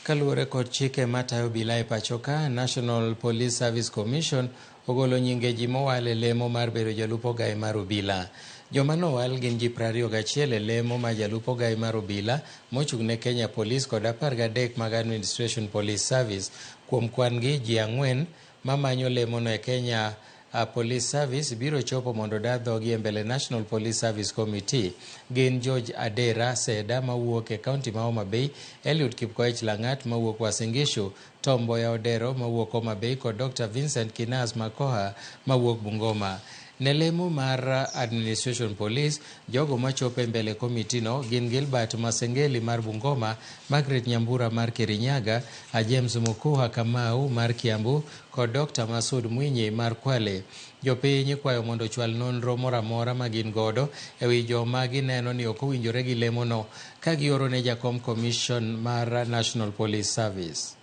Kaluwore kod chike matayo obila e pachoka, National Police Service Commission ogolo nyinge ji mowal e lemo mar bedo jalup Ogai mar obila. Joma nowal gin ji 21 e lemo mar jalup Ogai mar obila mochung'ne Kenya Police kod 13 mag Administration Police Service. Kuom kwan gi ji 4 mamanyo lemono e Kenya Police Service biro chopo mondo da dhogi e mbele National Police Service Committee. Gin George Adera Seda mawuok e kaunti ma Homa Bay, Eliud Kipkoech Langat mawuok Uasin Gishu, Tom Mboya Odero mawuok Homa Bay kod Dr. Vincent Kinas Makoha mawuok Bungoma. Ne lemo mar Administration Police, jogo machopo e mbele komiti no gin Gilbert Masengeli mar Bungoma, Margaret Nyambura mar Kirinyaga, James Mukuha Kamau mar Kiambu kod Dr. Masud Mwinyi mar Kwale. Jopiny kwayo mondo chwal nonro moro amora ma gin godo e wi joma gineno ni ok owinjore gi lemono ka gioro ne jakom Commission mar National Police Service.